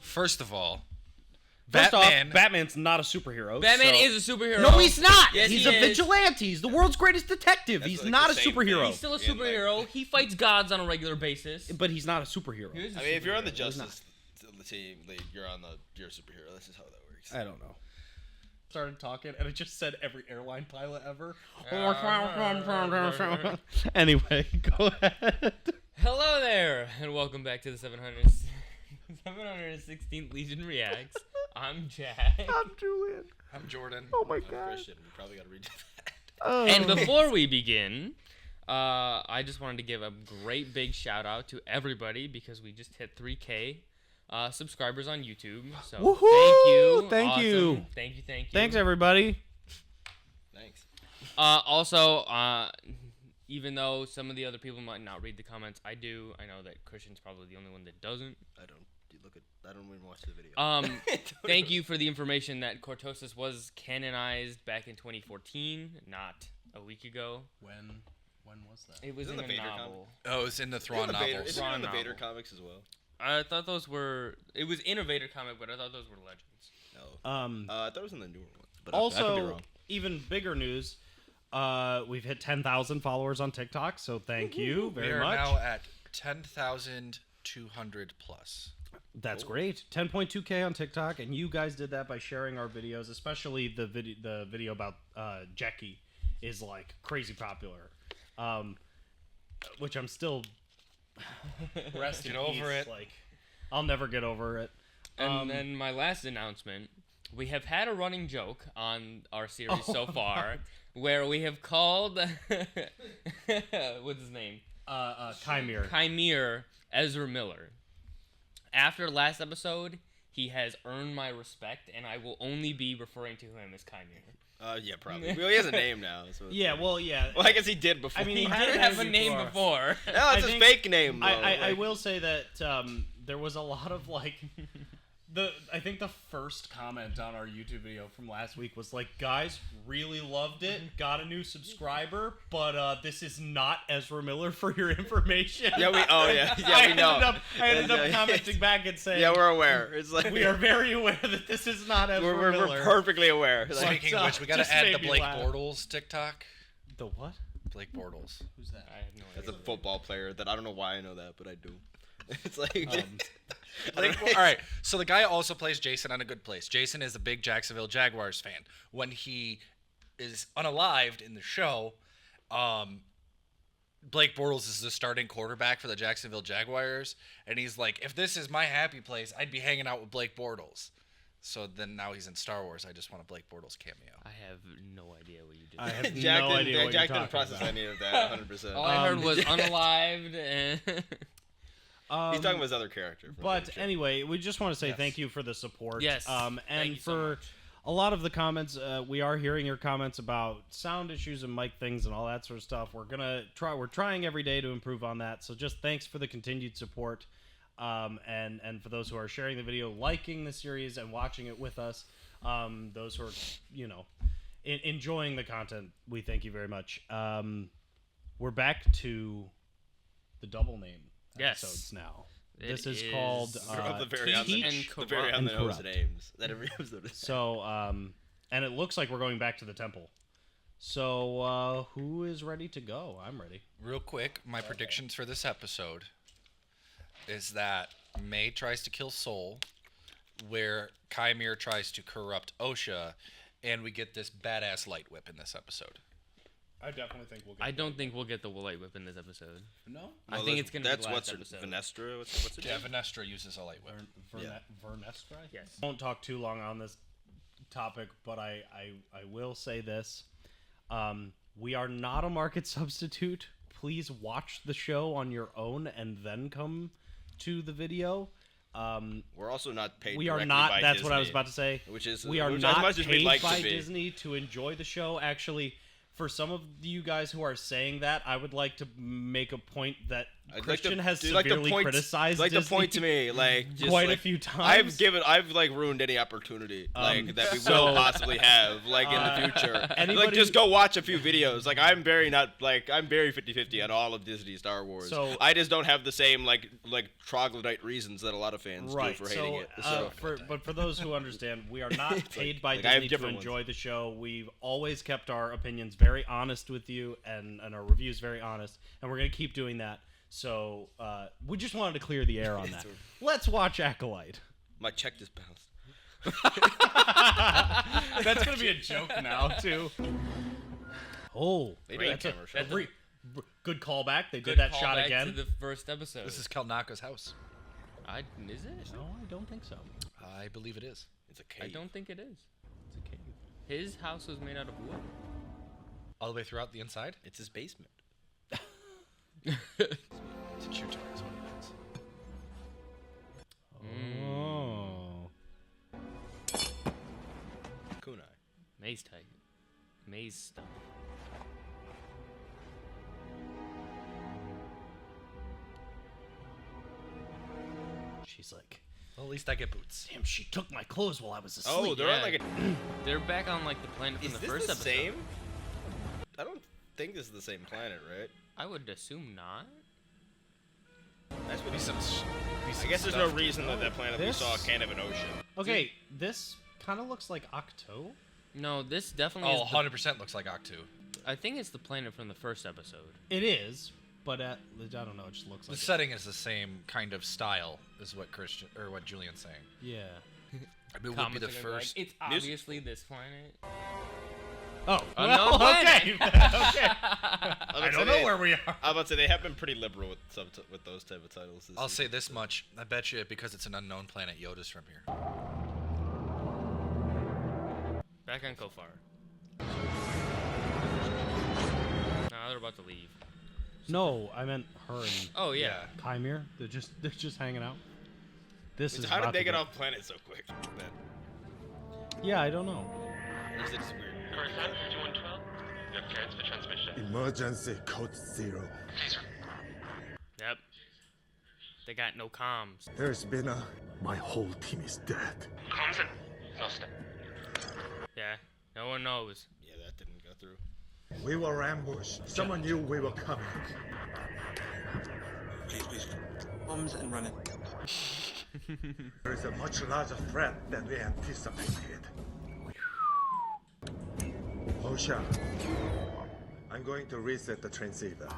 First of all, First Batman. off, Batman's not a superhero. Batman is a superhero. No, he's not. Yes, he's he a is. vigilante. He's the world's greatest detective. That's He's like not the a same superhero. thing. He's still a In, like- superhero. He fights gods on a regular basis. But he's not a superhero. He is a I mean, if you're on the superhero. Justice team, like, you're a superhero. That's just how that works. I don't know. Started talking, and it just said every airline pilot ever. Anyway, go ahead. Hello there, and welcome back to the 716th Legion Reacts. I'm Jack. I'm Julian. I'm Jordan. Oh my I'm god. Christian. We probably got to redo that. Oh. And before we begin, I just wanted to give a great big shout out to everybody because we just hit 3K subscribers on YouTube. So Woohoo! thank you. Thank you. Awesome. Thank you. Thanks, everybody. Thanks. Also, even though some of the other people might not read the comments, I do. I know that Christian's probably the only one that doesn't. I don't even watch the video. Thank you for the information that Cortosis was canonized back in 2014, not a week ago. When was that? It was Isn't in the a Vader novel. Oh, it's in the Thrawn novels. Isn't it in the Thrawn Vader novel. comics as well? I thought those were. It was in a Vader comic, but I thought those were legends. No. I I thought it was in the newer one. But I could be also, wrong. even bigger news. We've hit 10,000 followers on TikTok, so thank you We very are much. now at 10,200 plus. That's great. 10.2K on TikTok, and you guys did that by sharing our videos, especially the video about Jackie is like crazy popular, which I'm still rest Get in over peace, it. Like, I'll never get over it. And then my last announcement: we have had a running joke on our series so far, where we have called what's his name? Qimir. Qimir Ezra Miller. After last episode, he has earned my respect, and I will only be referring to him as Qimir. Yeah, probably. Well, he has a name now. So it's Yeah, like- well, yeah. Well, I guess he did before. I mean, He had did a have a name name before. no, I it's his think- fake name. Though. I Like- will say that there was a lot of like I think the first comment on our YouTube video from last week was like, guys, really loved it, got a new subscriber, but this is not Ezra Miller for your information. Yeah, we I know. ended up commenting back and saying, Yeah, we're aware. It's like we are very aware that this is not Ezra we're Miller. perfectly aware. Like, Speaking of which, we got just to add made the me Blake laugh. Bortles TikTok. The what? Blake Bortles. Who's that? I have no That's idea. a football player that I don't know why I know that, but I do. It's like, Blake All right, so the guy also plays Jason on A Good Place. Jason is a big Jacksonville Jaguars fan. When he is unalived in the show, Blake Bortles is the starting quarterback for the Jacksonville Jaguars, and he's like, if this is my happy place, I'd be hanging out with Blake Bortles. So then now he's in Star Wars. I just want a Blake Bortles cameo. I have no idea what you did. I have Jack no didn't, idea what Jack you're didn't talking process about. any of that 100%. All I heard was unalived and. He's talking about his other character. from But the show. anyway, we just want to say Yes. thank you for the support. Yes, And thank you so for much. a lot of the comments, we are hearing your comments about sound issues and mic things and all that sort of stuff. We're trying every day to improve on that. So just thanks for the continued support. And for those who are sharing the video, liking the series and watching it with us, those who are, enjoying the content, we thank you very much. We're back to the double name Yes. episodes now. It This is is- called Of the very on Teach the, and the very Corrupt. on the And nose Corrupt. names that every episode is. So, and it looks like we're going back to the temple. So, who is ready to go? I'm ready. Real quick, my predictions for this episode is that Mae tries to kill Soul, where Qimir tries to corrupt Osha, and we get this badass light whip in this episode. I definitely think we'll I don't think we'll get the light whip in this episode. No? I think it's gonna be That's the last what's her, episode. Venestra. What's her Yeah, name? Venestra uses a light whip. Yeah. Vernestra? Yes. Won't talk too long on this topic, but I will say this. We are not a market substitute. Please watch the show on your own and then come to the video. We're also not paid. We are directly not. by That's Disney, what I was about to say. Which is we are which not as much as we'd paid like by to be. Disney to enjoy the show. Actually, for some of you guys who are saying that, I would like to make a point that Christian has dude, like the severely point, criticized like the Disney point to me, like just, quite a like, few times. I've like ruined any opportunity like that we so- will possibly have like in the future. anybody- Like just go watch a few videos. Like I'm very 50-50 on all of Disney Star Wars. So- I just don't have the same like troglodyte reasons that a lot of fans Right. do for hating it. But for those who understand, we are not paid by like, I have Disney to different enjoy the show. We've always kept our opinions very honest with you, and our reviews very honest, and we're gonna keep doing that. So we just wanted to clear the air on that. Let's watch Acolyte. My check just bounced. That's gonna be a joke now too. Oh, They do a that's a camera shot. good callback. They Good did that shot callback again. to the first episode. This is Kalnaka's house. Is it? No, I don't think so. I believe it is. It's a I cave. don't think it is. It's a cave. His house was made out of wood. All the way throughout the inside? It's his basement. It's a chew toy is what it is. Oh. Kunai. Maze type. Maze stuff. She's like, Well, at least I get boots. damn, she took my clothes while I was asleep. Oh, they're on yeah. like a. They're back on like the planet from Is the this first the episode. same? I don't think this is the same planet, right? I would assume not. That's what Be some, I guess there's no reason that planet This- we saw can't have an ocean. Okay, this kind of looks like Octo. No, this definitely Oh, is. 100% looks like Octu. I think it's the planet from the first episode. It is, but I don't know. It just looks The like it. setting is the same kind of style, is what what Julian's saying. Yeah. I mean, it would be Comments the are gonna be like, first. it's obviously this planet. Oh, Unknown well, planet. okay. Okay. I don't know where we are. I was about to say they have been pretty liberal with with those type of titles. I'll say this much: I bet you because it's an unknown planet, Yoda's from here. Back on Kofar. Now they're about to leave. No, I meant her and Oh yeah. Qimir. They're just hanging out. This is How about did they to get off planet so quick? Then? Yeah, I don't know. Or is it just weird? Horizon 5112, you have clearance for transmission. Emergency code 0. Please. Yep. They got no comms. There's been a... My whole team is dead. Comms in. Lost it. Yeah. No one knows. Yeah, that didn't go through. We were ambushed. Someone knew we were coming. Please. Comms and running. There is a much larger threat than we anticipated. Osha, I'm going to reset the transceiver.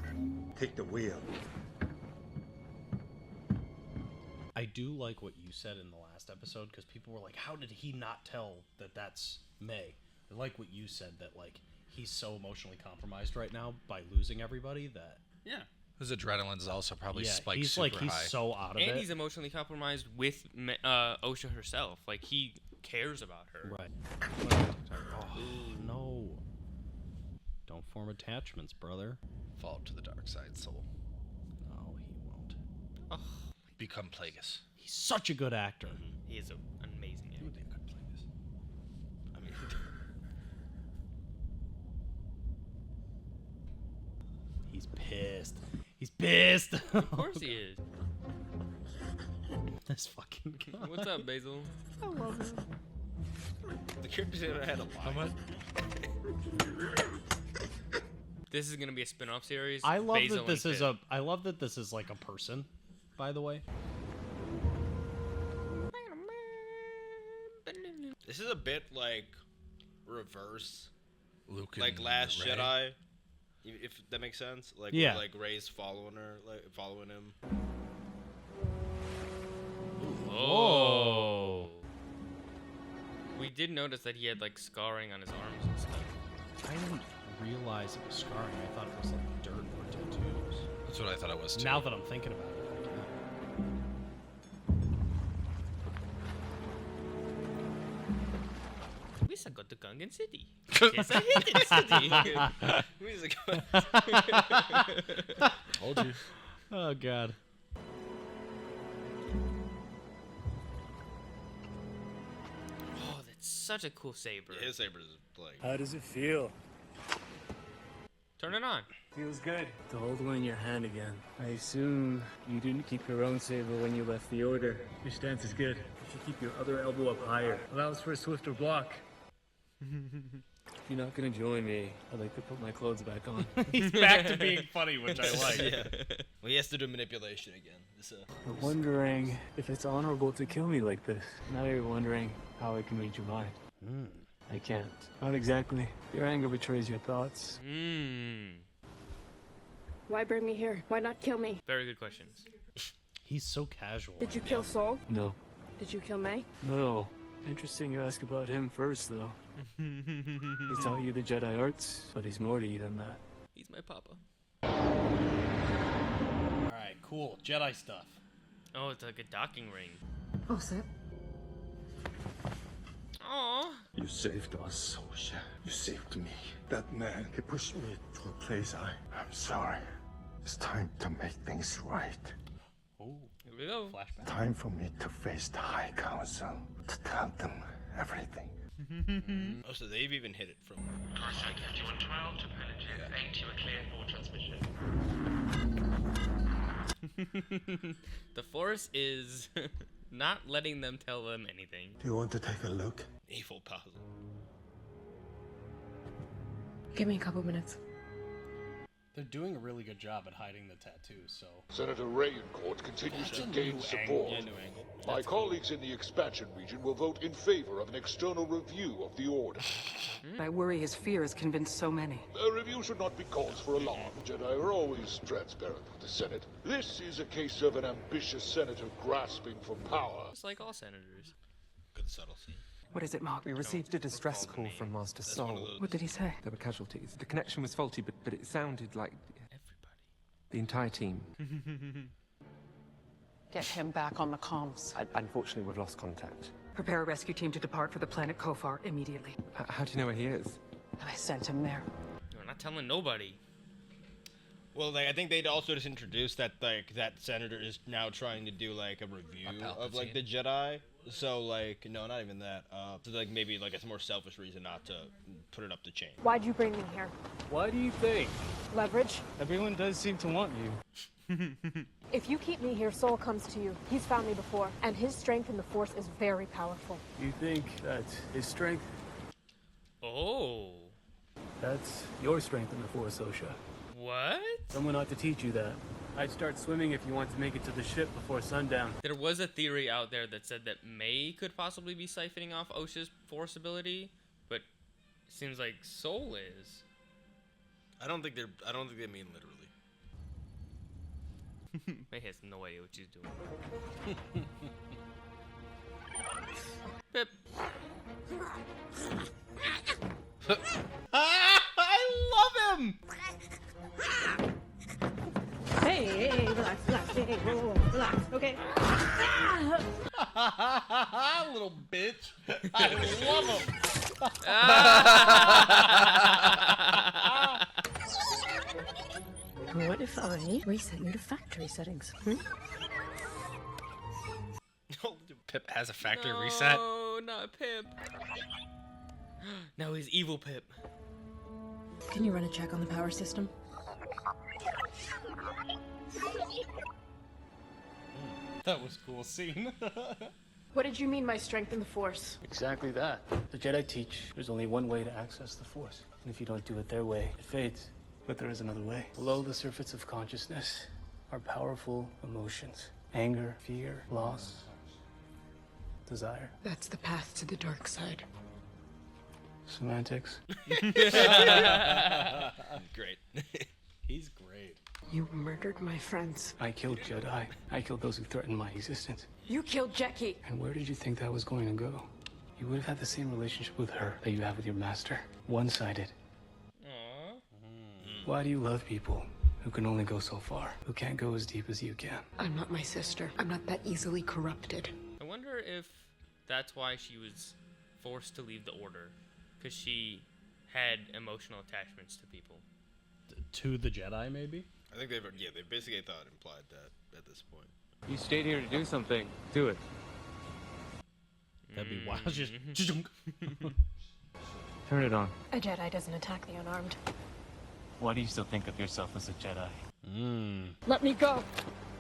Take the wheel. I do like what you said in the last episode because people were like, "How did he not tell that that's May?" I like what you said that like he's so emotionally compromised right now by losing everybody that Yeah. His adrenaline's also probably yeah, spiked he's super like he's high. so out of And it. he's emotionally compromised with Osha herself. Like he cares about her. Right. Oh, no. Don't form attachments, brother. Fall to the dark side, soul. No, he won't. Oh, Become Plagueis. He's such a good actor. he is an amazing actor. I mean, He's pissed. He's pissed. Of course he is. This fucking guy. What's up, Basil? I love him. the characters never had a line. This is gonna be a spin-off series. I love Basil that this and is Pip. I love that this is like a person, by the way. This is a bit like reverse, Luke like and Last Rey. Jedi, if that makes sense. Like Yeah. where, like Rey's following her, like following him. Oh. We did notice that he had like scarring on his arms and stuff. I didn't realize it was scarring. I thought it was like dirt or tattoos. That's what I thought it was too. Now that I'm thinking about it, We should go to Gungan City. It's a hidden city. Who's it Told you. oh god. Oh, that's such a cool saber. His saber is like. How does it feel? Turn it on. Feels good to hold one in your hand again. I assume you didn't keep your own saber when you left the order. Your stance is good. You should keep your other elbow up higher. Allows for a swifter block. If you're not gonna join me, I'd like to put my clothes back on. He's back to being funny, which I like. Yeah. Well, he has to do manipulation again. You're wondering if it's honorable to kill me like this. Now you're wondering how I can read your mind. I can't. Not exactly. Your anger betrays your thoughts. Why bring me here? Why not kill me? Very good questions. He's so casual. Did you kill Soul? No. Did you kill May? No. Interesting you ask about him first, though. He taught you the Jedi arts, but he's more to you than that. He's my papa. Alright, cool. Jedi stuff. Oh, it's like a docking ring. Oh, sir. Aww. You saved us, Osha. You saved me. That man, he pushed me to a place I'm sorry. It's time to make things right. Oh, Here we go. flashback. Time for me to face the High Council, to tell them everything. Oh, so they've even hit it from. Crossing 5112 to pilot GF8, you are cleared for transmission. The Force is not letting them tell them anything. Do you want to take a look? Evil puzzle. Give me a couple minutes. They're doing a really good job at hiding the tattoos, so... Senator Rayencourt continues to gain support. Yeah, new angle. My colleagues in the expansion region will vote in favor of an external review of the order. I worry his fear has convinced so many. A review should not be cause for alarm. Jedi are always transparent with the Senate. This is a case of an ambitious senator grasping for power. Just like all senators. Good subtle scene. What is it, Mark? We received a distress call from Master Soul. What did he say? There were casualties. The connection was faulty, but it sounded like Everybody. the entire team. Get him back on the comms. Unfortunately, we've lost contact. Prepare a rescue team to depart for the planet Kofar immediately. How do you know where he is? I sent him there. We're not telling nobody. Well, I think they'd also just introduced that that senator is now trying to do like a review of like the Jedi. So like no, not even that. So like maybe like it's a more selfish reason not to put it up the chain. Why'd you bring me here? Why do you think? Leverage? Everyone does seem to want you. If you keep me here, Soul comes to you. He's found me before, and his strength in the Force is very powerful. You think that's his strength? Oh. That's your strength in the Force, Osha. What? Someone ought to teach you that. I'd start swimming if you want to make it to the ship before sundown. There was a theory out there that said that May could possibly be siphoning off Osha's Force ability, but it seems like Soul is. I don't think they mean literally. May has no idea what she's doing. Pip. I love him! Hey, relax, hey, relax, okay? Little bitch. I love him. What if I reset you to factory settings? Pip has a factory reset. No, not Pip. Now he's evil Pip. Can you run a check on the power system? That was a cool scene. What did you mean by strength in the Force? Exactly that. The Jedi teach there's only one way to access the Force. And if you don't do it their way, it fades. But there is another way. Below the surface of consciousness are powerful emotions. Anger, fear, loss, desire. That's the path to the dark side. Semantics. Great. He's great. You murdered my friends. I killed Jedi. I killed those who threatened my existence. You killed Jackie. And where did you think that was going to go? You would have had the same relationship with her that you have with your master. One-sided. Aww. Why do you love people who can only go so far? Who can't go as deep as you can? I'm not my sister. I'm not that easily corrupted. I wonder if that's why she was forced to leave the Order. Because she had emotional attachments to people. To the Jedi, maybe? I think they basically thought implied that at this point. You stayed here to do something. Do it. That'd be wild. Just Turn it on. A Jedi doesn't attack the unarmed. Why do you still think of yourself as a Jedi? Let me go.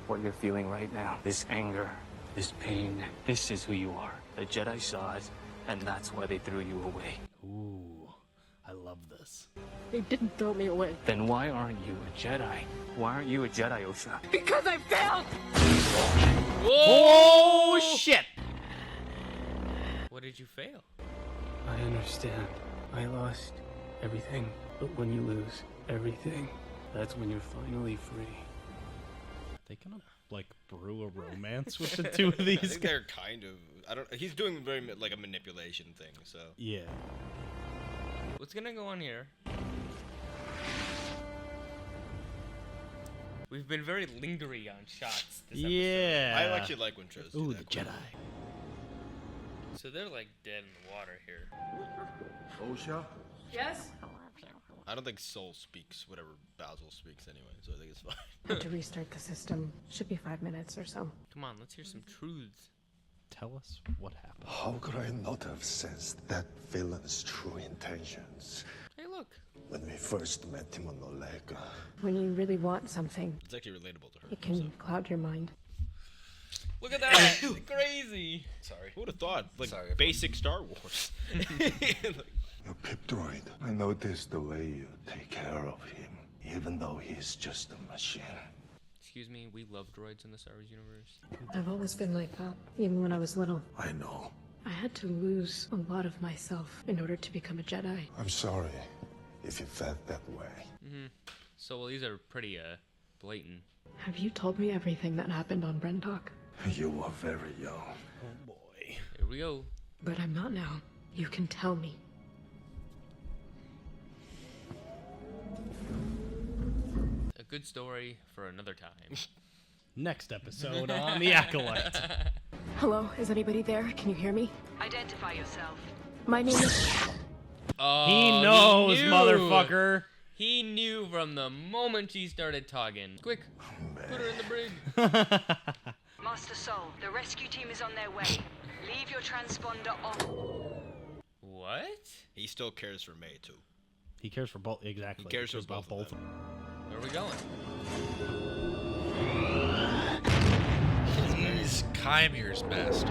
What you're feeling right now, this anger, this pain, this is who you are. The Jedi saw it, and that's why they threw you away. Ooh, I love this. They didn't throw me away. Then why aren't you a Jedi? Why aren't you a Jedi, Osha? Because I failed! Oh, shit! What did you fail? I understand. I lost everything. But when you lose everything, that's when you're finally free. They gonna like brew a romance with the two of I these think guys? they're kind of. I don't. He's doing very like a manipulation thing. So Yeah. What's gonna go on here? We've been very lingery on shots this episode. Yeah. I actually like when Tro's do Ooh, that the Jedi. So they're like dead in the water here. Osha? Yes? I don't think Soul speaks whatever Basil speaks anyway, so I think it's fine. Have to restart the system. Should be 5 minutes or so. Come on, let's hear some truths. Tell us what happened. How could I not have sensed that villain's true intentions Hey, look. when we first met him on Olega? When you really want something, It's actually relatable to her. it can cloud your mind. Look at that. Crazy. Sorry. Who would have thought? Like Sorry, basic Star Wars. Your pip droid. I noticed the way you take care of him, even though he's just a machine. Excuse me, we love droids in the Star Wars universe. I've always been like that, even when I was little. I know. I had to lose a lot of myself in order to become a Jedi. I'm sorry if you felt that way. So, well, these are pretty, blatant. Have you told me everything that happened on Brentalk? You were very young. Oh boy. Here we go. But I'm not now. You can tell me. A good story for another time. Next episode on The Acolyte. Hello, is anybody there? Can you hear me? Identify yourself. My name is... Oh, He knows, knew. motherfucker. He knew from the moment she started talking. Quick, put her in the brig. Master Soul, the rescue team is on their way. Leave your transponder on. What? He still cares for May too. He cares for both. Exactly. He cares for about both of them. Where are we going? He's Qimir's master.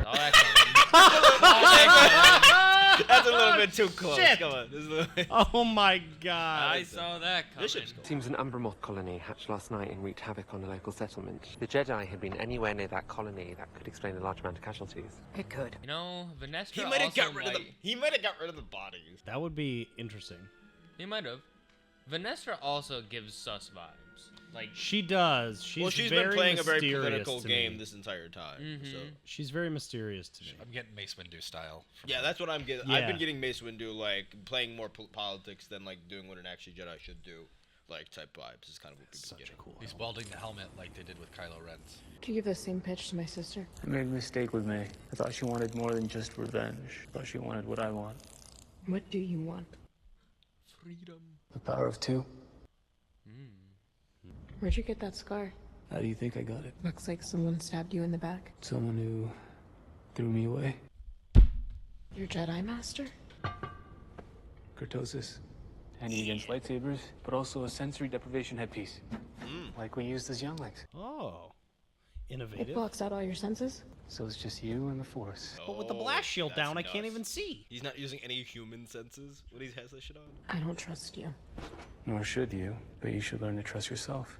Oh, that's That's a little bit too close. Shit. Come on. This is a little bit... Oh my god. I saw that coming. Seems an Umbramoth colony hatched last night and wreaked havoc on a local settlement. If the Jedi had been anywhere near that colony, that could explain a large amount of casualties. It could. You know, Vanestra He might have also got rid of the. He might have got rid of the bodies. That would be interesting. He might have. Vanestra also gives sus vibes. Like, She does. She's very been playing a very mysterious political to game me. this entire time. So She's very mysterious to me. I'm getting Mace Windu style. yeah, that's what I'm getting. Yeah. I've been getting Mace Windu like playing more politics than like doing what an actual Jedi should do, like type vibes. Is kind of what we've been Such a getting. cool. He's welding the helmet like they did with Kylo Ren's. Do you give the same pitch to my sister? I made a mistake with May. I thought she wanted more than just revenge. I thought she wanted what I want. What do you want? freedom. The power of two. Where'd you get that scar? How do you think I got it? Looks like someone stabbed you in the back. Someone who threw me away. Your Jedi Master? Kurtosis. Handy against lightsabers, but also a sensory deprivation headpiece. Like we used as younglings. Oh. It Innovative. blocks out all your senses? So it's just you and the Force. But with the blast shield that's down, I can't nuts. even see. He's not using any human senses when he has that shit on. I don't trust you. Nor should you, but you should learn to trust yourself.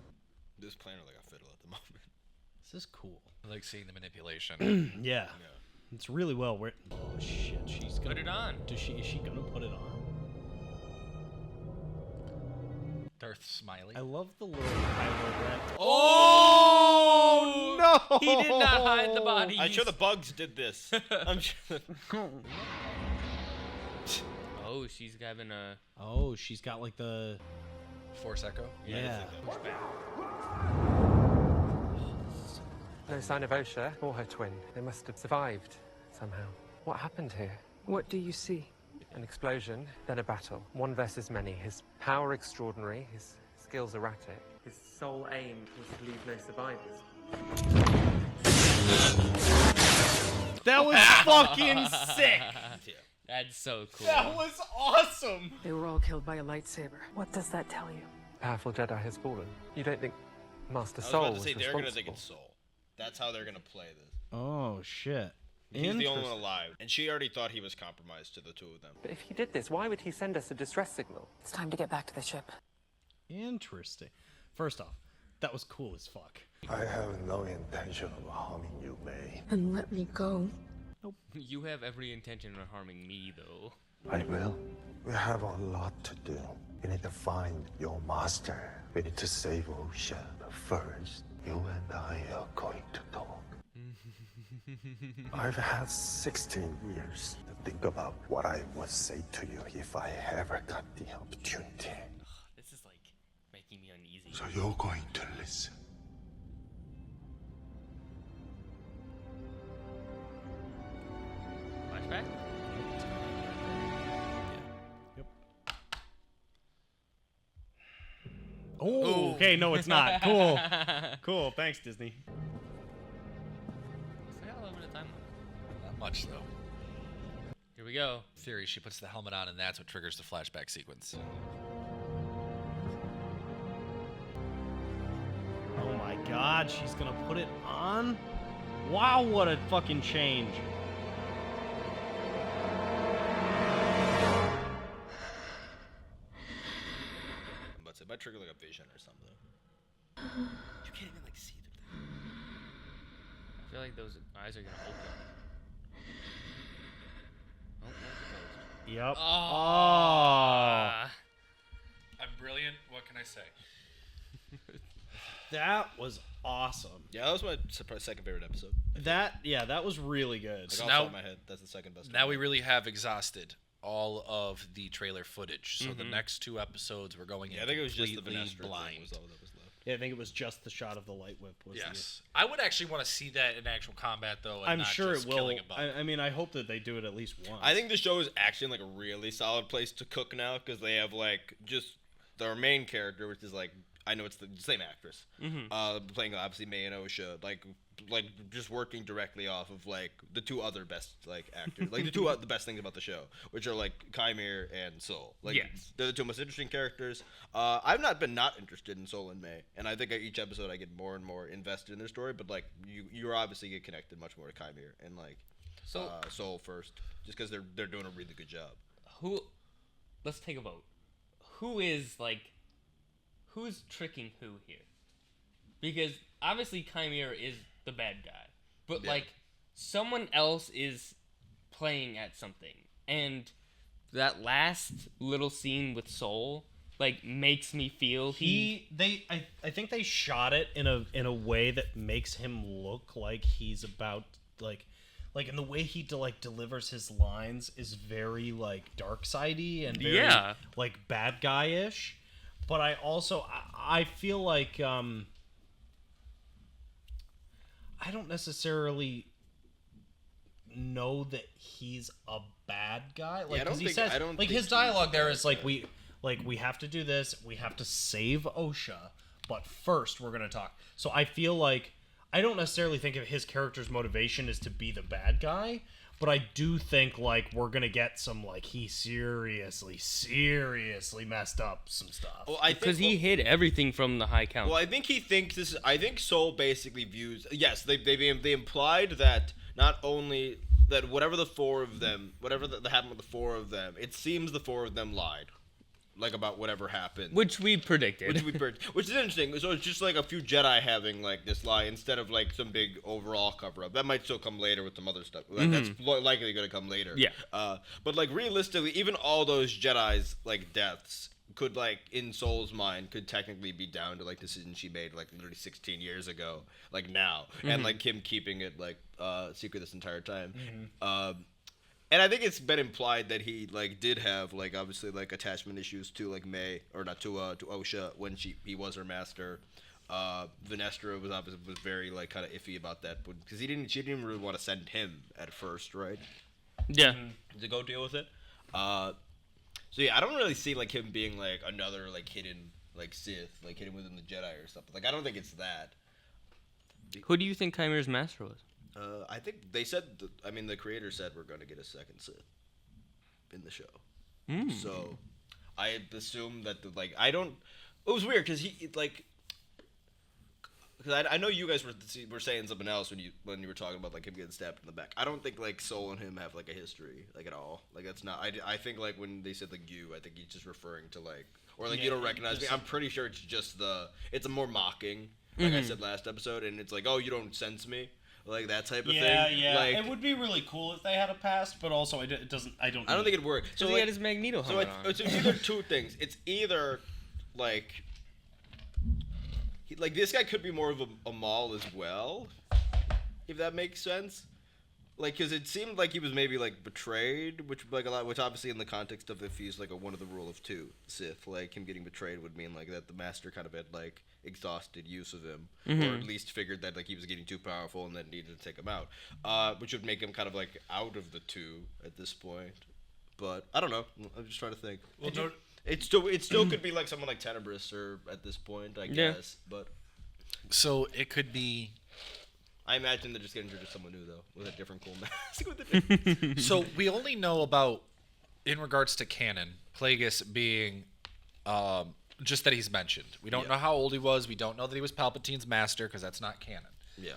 This planner like a fiddle at the moment. This is cool. I like seeing the manipulation. Yeah. It's really well written. Oh shit, she's gonna Put it on. Is she gonna put it on? Darth Smiley. I love the little Kylo Ren. Oh no! He did not hide the body. I'm sure the bugs did this. I'm sure. Oh, she's having a. Oh, she's got like the. Force Echo. Yeah. No sign of Osha or her twin. They must have survived somehow. What happened here? What do you see? An explosion, then a battle. One versus many. His power extraordinary, his skills erratic. His sole aim was to leave no survivors. That was fucking sick. That's so cool. That was awesome. They were all killed by a lightsaber. What does that tell you? Powerful Jedi has fallen. You don't think Master I was Soul about to was say they're gonna think responsible? it's Soul. That's how they're gonna play this. Oh shit. He's the only one alive, and she already thought he was compromised to the two of them. But if he did this, why would he send us a distress signal? It's time to get back to the ship. Interesting. First off, that was cool as fuck. I have no intention of harming you, May. And let me go. You have every intention of harming me, though. I will. We have a lot to do. We need to find your master. We need to save Osha. But first, you and I are going to talk. I've had 16 years to think about what I would say to you if I ever got the opportunity. This is like making me uneasy. So you're going to listen. Flashback? Oh, okay, no, it's not. Cool. Cool, thanks, Disney. I got a little bit of time left. Not much, though. Here we go. Theory, she puts the helmet on, and that's what triggers the flashback sequence. Oh my god, she's gonna put it on? Wow, what a fucking change. But it might trigger like a vision or something. You can't even like see through that. I feel like those eyes are gonna open. Oh, that's closed. Yep. Oh. I'm brilliant. What can I say? That was awesome. Yeah, that was my second favorite episode. That was really good. Like, off the now- top of my head, that's the second best. Now one. we really have exhausted all of the trailer footage. So the Mhm. next two episodes, we're going in I think it was just the completely Vanestra thing blind. was all that was left. Yeah, I think it was just the shot of the light whip. Was Yes, I would actually want to see that in actual combat, though. And I'm not sure just it will. killing a bug. I mean, I hope that they do it at least once. I think the show is actually in, like a really solid place to cook now because they have like just their main character, which is like I know it's the same actress, playing obviously Mae and Osha, like just working directly off of like the two other best like actors, like the best things about the show, which are like Qimir and Soul. Like Yes. they're the two most interesting characters. I've not been interested in Soul and Mae, and I think each episode I get more and more invested in their story. But like you obviously get connected much more to Qimir and like Soul first, just because they're doing a really good job. Let's take a vote. Who's tricking who here? Because obviously Qimir is the bad guy, but Yeah. like someone else is playing at something, and that last little scene with Soul like makes me feel I think they shot it in a way that makes him look like he's about like in the way he delivers his lines is very like dark sidey and very like bad guy-ish. But I also I feel like I don't necessarily know that he's a bad guy. Like, Yeah, I don't 'cause he think- says, I don't like think his dialogue he's a there bad is like guy. we have to do this. We have to save Osha, but first we're gonna talk. So I feel like I don't necessarily think of his character's motivation is to be the bad guy, but I do think like we're gonna get some like he seriously messed up some stuff. Well, I think because he hid everything from the High Council. Well, I think he thinks this. I think Soul basically views. Yes, they implied that not only that whatever the four of them, whatever that happened with the four of them, it seems the four of them lied, like about whatever happened. Which we predicted. Which is interesting. So it's just like a few Jedi having like this lie instead of like some big overall cover up. That might still come later with some other stuff. Like, That's likely going to come later. Yeah. But like realistically, even all those Jedi's like deaths could like in Soul's mind could technically be down to like decisions she made like literally 16 years ago, like now, and like him keeping it like secret this entire time. And I think it's been implied that he like did have like obviously like attachment issues to like Mae or not to Osha when he was her master. Vanestra was very like kind of iffy about that because she didn't really want to send him at first, right? Yeah. To go deal with it. So yeah, I don't really see like him being like another like hidden like Sith, like hidden within the Jedi or something. Like I don't think it's that. Who do you think Chimir's master was? I think they said. The creator said we're going to get a second Sith. in the show. So I assume that I don't. It was weird because because I know you guys were saying something else when you were talking about him getting stabbed in the back. I don't think Soul and him have a history at all. That's not. I think when they said you, I think he's just referring to or you don't recognize me. I'm pretty sure it's just it's a more mocking. I said last episode, and it's oh, you don't sense me. That type of thing. Yeah. It would be really cool if they had a past, but also it doesn't. I don't think it'd work. So he had his Magneto helmet on. It's either two things. It's either this guy could be more of a Maul as well, if that makes sense. Because it seemed like he was maybe betrayed, which a lot, which obviously in the context of if he's one of the rule of two Sith, him getting betrayed would mean that the Master kind of had exhausted use of him, or at least figured that he was getting too powerful and then needed to take him out, which would make him kind of out of the two at this point. But I don't know. I'm just trying to think. Well, it still could be someone like Tenebris or at this point, I guess. But so it could be. I imagine they're just getting rid of someone new though, with a different cool mask. So we only know about, in regards to canon, Plagueis being, just that he's mentioned. We don't know how old he was. We don't know that he was Palpatine's master because that's not canon. Yeah.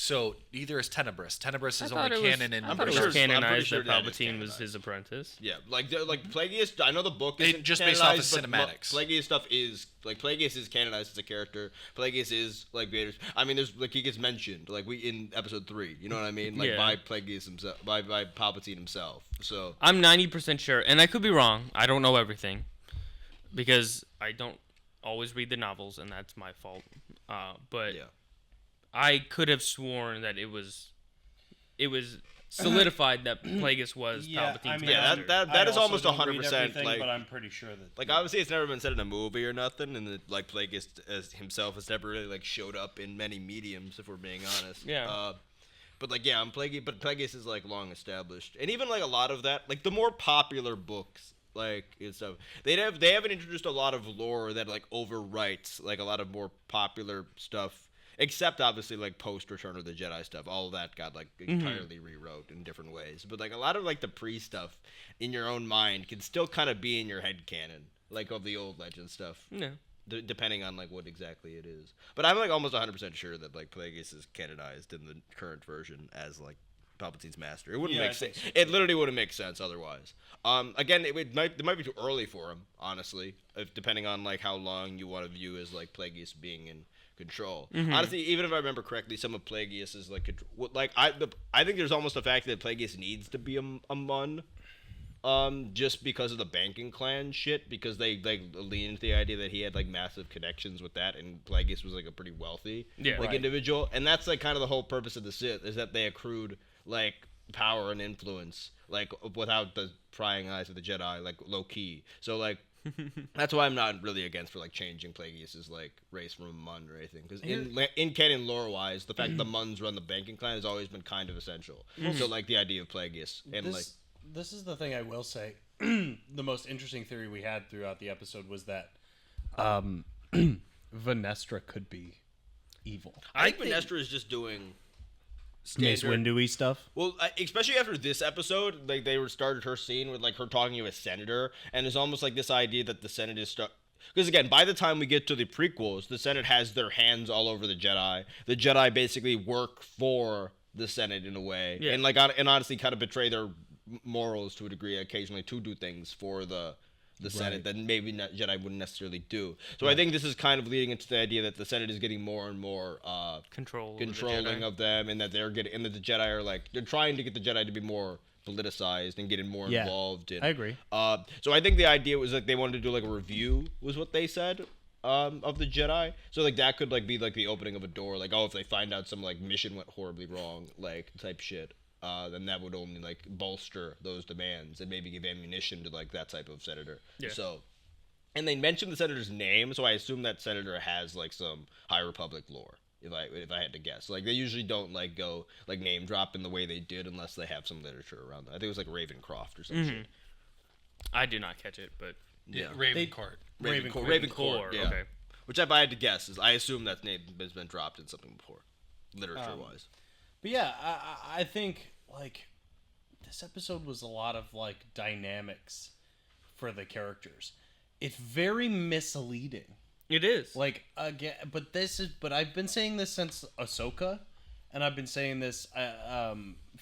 So neither is Tenebris. Tenebris is only canon in. I'm pretty sure canonized that Palpatine was his apprentice. Yeah, Plagueis. I know the book isn't just based off of cinematics. Plagueis stuff is Plagueis is canonized as a character. Plagueis is Vader's. I mean, there's he gets mentioned in episode 3. You know what I mean? By Plagueis himself, by Palpatine himself. So I'm 90% sure, and I could be wrong. I don't know everything because I don't always read the novels, and that's my fault. But yeah. I could have sworn that it was solidified that Plagueis was Palpatine's master. That is almost 100%. But I'm pretty sure that obviously it's never been said in a movie or nothing, and that Plagueis as himself has never really showed up in many mediums, if we're being honest. Yeah. But I'm Plagueis. But Plagueis is long established, and even a lot of that, the more popular books. And stuff. They haven't introduced a lot of lore that overwrites a lot of more popular stuff. Except obviously post Return of the Jedi stuff, all of that got entirely rewrote in different ways. But a lot of the pre stuff in your own mind can still kind of be in your head canon, of the old legend stuff. Yeah. Depending on what exactly it is. But I'm almost 100% sure that Plagueis is canonized in the current version as Palpatine's master. It wouldn't make sense. So. It literally wouldn't make sense otherwise. Again, it might be too early for him, honestly, depending on how long you want to view as Plagueis being in control. Honestly, even if I remember correctly, some of Plagueis is I think there's almost a fact that Plagueis needs to be a Mun, just because of the banking clan shit, because they lean into the idea that he had massive connections with that, and Plagueis was a pretty wealthy individual, and that's kind of the whole purpose of the Sith, is that they accrued power and influence without the prying eyes of the Jedi, low key. So that's why I'm not really against for changing Plagueis' race from a Mun or anything, because in canon lore wise, the fact that the Muns run the banking clan has always been kind of essential. So the idea of Plagueis and this is the thing I will say. The most interesting theory we had throughout the episode was that Vanestra could be evil. I think Vanestra is just doing Mace Windu-y stuff. Well, especially after this episode, they started her scene with her talking to a senator, and it's almost this idea that the Senate is stuck. Because again, by the time we get to the prequels, the Senate has their hands all over the Jedi. The Jedi basically work for the Senate in a way, and and honestly kind of betray their morals to a degree occasionally to do things for the Senate that maybe Jedi wouldn't necessarily do. So I think this is kind of leading into the idea that the Senate is getting more and more controlling of them, and that they're getting, and that the Jedi are they're trying to get the Jedi to be more politicized and getting more involved in. I agree. So I think the idea was they wanted to do a review, was what they said, of the Jedi. So that could be the opening of a door, if they find out some mission went horribly wrong, type shit. Then that would only bolster those demands and maybe give ammunition to that type of senator. Yeah. So, and they mentioned the senator's name, so I assume that senator has some High Republic lore. If I had to guess, they usually don't go name drop in the way they did unless they have some literature around that. I think it was Ravencroft or some shit. I did not catch it, but Ravencourt. Ravencourt. Yeah. Okay. Which if I had to guess I assume that name has been dropped in something before, literature wise. But yeah, I think this episode was a lot of like dynamics for the characters. It's very misleading. It is. Like again, but I've been saying this since Ahsoka, and I've been saying this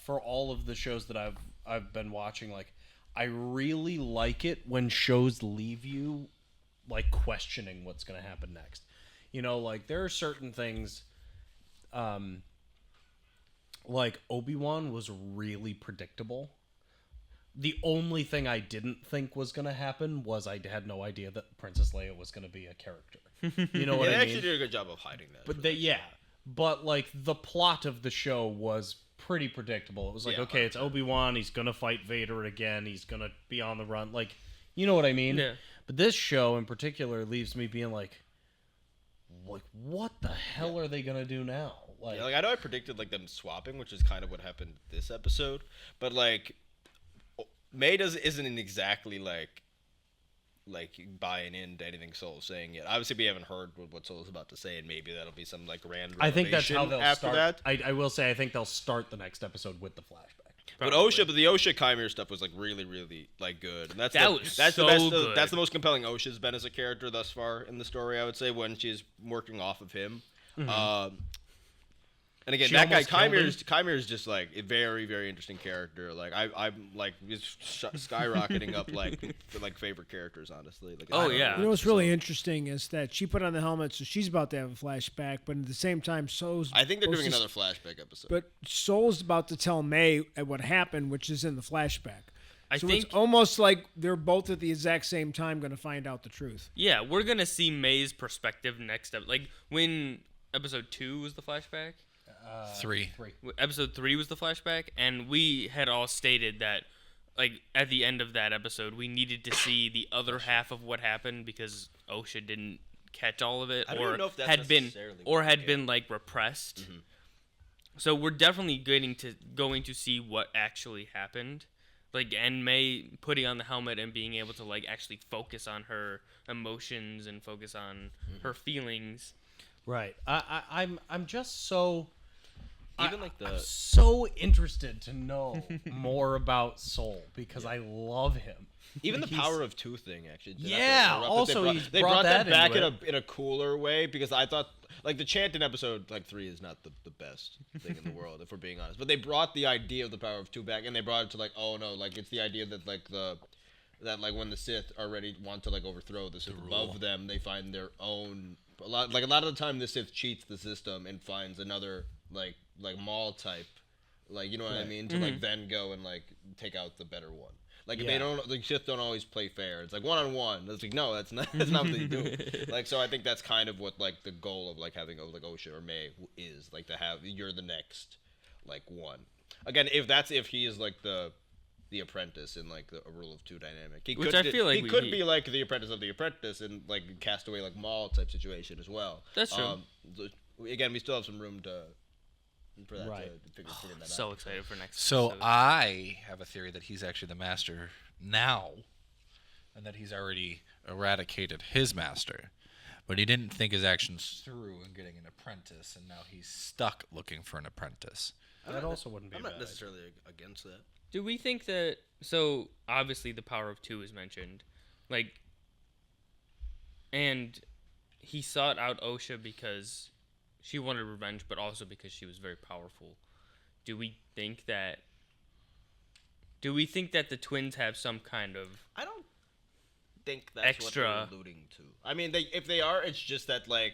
for all of the shows that I've been watching. Like, I really like it when shows leave you like questioning what's going to happen next. You know, like there are certain things, like Obi-Wan was really predictable. The only thing I didn't think was going to happen was I had no idea that Princess Leia was going to be a character. You know what I mean? They actually did a good job of hiding that. But but like the plot of the show was pretty predictable. It was like, okay, it's Obi-Wan. He's going to fight Vader again. He's going to be on the run. Like, you know what I mean? Yeah. But this show in particular leaves me being like what the hell are they going to do now? Like I know I predicted like them swapping, which is kind of what happened this episode. But like Mae isn't exactly like buying into anything Soul's saying yet. Obviously, we haven't heard what Soul's about to say, and maybe that'll be some like grand. I think that's how they'll after start. that. I will say I think they'll start the next episode with the flashback. But the Osha Qimir stuff was like really, really like good. And that's the best. Good. That's the most compelling Osha's been as a character thus far in the story. I would say when she's working off of him. Mm-hmm. And again, that guy Qimir is just like a very, very interesting character. Like I'm like just skyrocketing up like favorite characters, honestly. Like, You know what's really interesting is that she put on the helmet, so she's about to have a flashback, but at the same time, I think they're doing another flashback episode. But Soul's about to tell Mae what happened, which is in the flashback. I so think it's almost like they're both at the exact same time going to find out the truth. Yeah, we're gonna see Mae's perspective next up. Like when episode 2 was the flashback. 3. Episode 3 was the flashback, and we had all stated that, like, at the end of that episode, we needed to see the other half of what happened because Osha didn't catch all of it, or had been like repressed. Mm-hmm. So we're definitely going to see what actually happened, like, and Mae putting on the helmet and being able to like actually focus on her emotions and focus on her feelings. Right. I'm just so. I'm so interested to know more about Soul because I love him. Even the power of 2 thing, actually. Also, they brought that back in a cooler way because I thought like the chant in episode 3 is not the best thing in the world if we're being honest. But they brought the idea of the power of 2 back, and they brought it to like, oh no, like it's the idea that like that when the Sith already want to like overthrow the Sith above them, they find their own. A lot of the time, the Sith cheats the system and finds another like Maul type, like you know what I mean, to like then go and like take out the better one. Like if they don't, the Sith don't always play fair. It's like 1-on-1. It's like no, that's not what they do. Like so, I think that's kind of what like the goal of like having like Osha or Mae is like to have you're the next like one. Again, if he is like the apprentice in like a rule of 2 dynamic. He could be like the apprentice of the apprentice in like Castaway like Maul type situation as well. That's true. Again, we still have some room for that to figure that out. So excited for next So episode. I have a theory that he's actually the master now, and that he's already eradicated his master, but he didn't think his actions through in getting an apprentice, and now he's stuck looking for an apprentice. That also wouldn't be. I'm bad. not necessarily against that. Do we think that? So obviously the power of 2 is mentioned, like, and he sought out Osha because she wanted revenge, but also because she was very powerful. Do we think that the twins have some kind of? I don't think that's extra what they're alluding to. I mean, if they are, it's just that like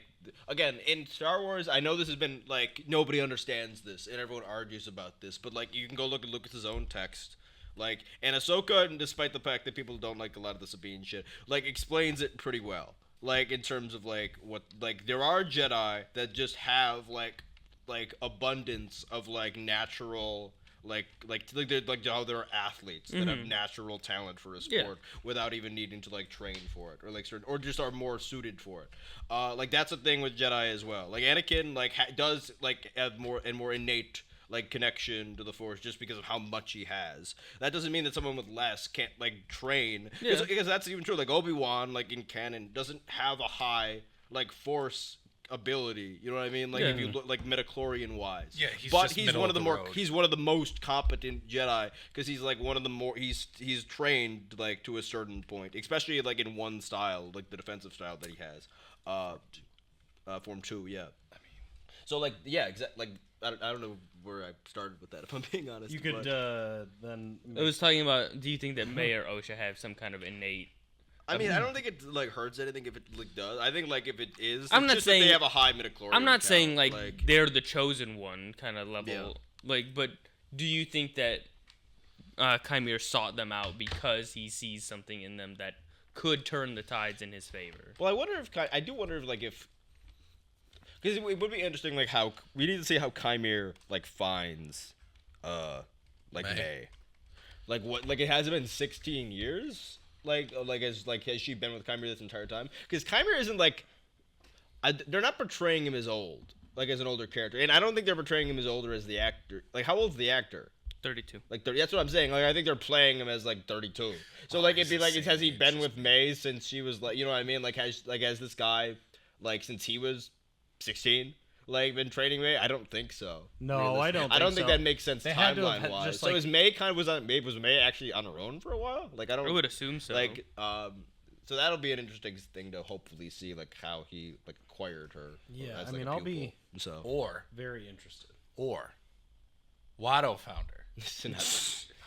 again in Star Wars, I know this has been like nobody understands this and everyone argues about this, but like you can go look at Lucas's own text. Like, and Ahsoka, despite the fact that people don't like a lot of the Sabine shit, like explains it pretty well. Like in terms of like what like there are Jedi that just have like abundance of like natural like how there are athletes that have natural talent for a sport without even needing to like train for it or like certain or just are more suited for it. Like that's a thing with Jedi as well. Like Anakin like does like have more innate like connection to the Force just because of how much he has. That doesn't mean that someone with less can't like train because that's even true. Like Obi-Wan like in canon doesn't have a high like Force ability. You know what I mean? Like if you look like midichlorian wise. Yeah, he's but just he's middle one of of the the more road. he's one of the most competent Jedi because he's like one of the more he's trained like to a certain point, especially like in one style, like the defensive style that he has. Form 2, yeah. So like yeah, exactly. Like I don't know where I started with that. If I'm being honest, You could then. I was talking about. Do you think that Mae or Osha have some kind of innate? I mean, I don't think it like hurts anything if it like does. I think like if it is, I'm it's not just saying that they have a high midichlorian. I'm not count. saying like they're the chosen one kind of level. Yeah. Like, but do you think that Qimir sought them out because he sees something in them that could turn the tides in his favor? Well, I do wonder if like if because it would be interesting like how we need to see how Qimir like finds like Mae. Like what like it has been 16 years. Has she been with Qimir this entire time? Because Qimir isn't like, they're not portraying him as old, like as an older character, and I don't think they're portraying him as older as the actor. Like, how old's the actor? 32. Like 30. That's what I'm saying. Like, I think they're playing him as like 32. So like, it'd be like, has he been with Mae since she was like, you know what I mean? Like, has this guy like since he was 16? Like been training Mae? I don't think so. No, I don't. I don't think that makes sense timeline wise. Just, so is Mae kind of was Mae actually on her own for a while? Like I would assume so. Like so that'll be an interesting thing to hopefully see like how he like acquired her. Yeah, as, I like, mean a I'll pupil. be Or very interested. Or Watto found her.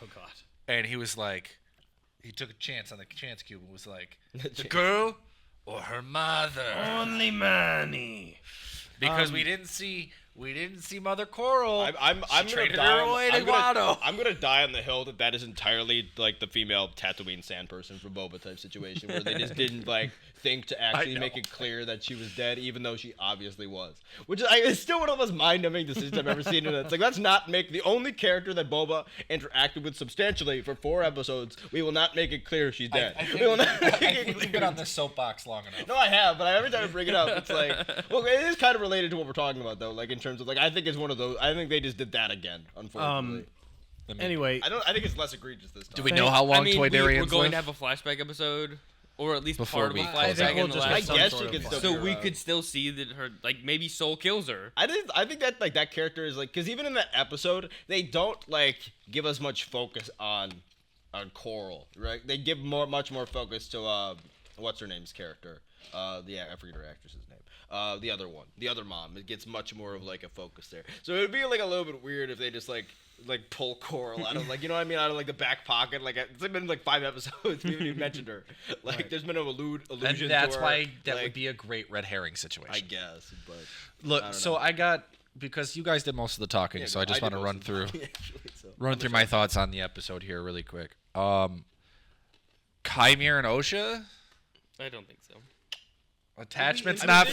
Oh God. And he was like, he took a chance on the chance cube and was like, the girl or her mother. Only money. Because we didn't see Mother Coral. I'm gonna traded die. her away to Watto. I'm gonna die on the hill that is entirely like the female Tatooine sand person from Boba type situation where they just didn't like think to actually make it clear that she was dead, even though she obviously was. Which is it's still one of the most mind-numbing decisions I've ever seen. It's like let's not make the only character that Boba interacted with substantially for 4 episodes. We will not make it clear she's dead. I think, we will not I think you've been on this soapbox long enough. No, I have, but every time I bring it up, it's like, well, it is kind of related to what we're talking about, though. Like in terms of like, I think it's one of those. I think they just did that again, unfortunately. Anyway, I think it's less egregious this time. Do we know how long Toy Darians we're going live? to have a flashback episode, or at least Before part of we a close flashback out. in the last. I guess you could still. So we could still see that her, like maybe Soul kills her. I think that like that character is like, because even in that episode, they don't like give us much focus on Coral, right? They give much more focus to what's her name's character. I forget her actress's name. The other one, the other mom. It gets much more of like a focus there. So it would be like a little bit weird if they just like pull Coral out of like, you know what I mean, out of like the back pocket. Like it's been like 5 episodes. We haven't even mentioned her. Like right. There's been an allusion. And that's to her. why that like, would be a great red herring situation. I guess, but look. I don't so know. I got because you guys did most of the talking, Yeah, so I just want to run through actually, my thoughts on the episode here really quick. Qimir and Osha. I don't think so. Attachments not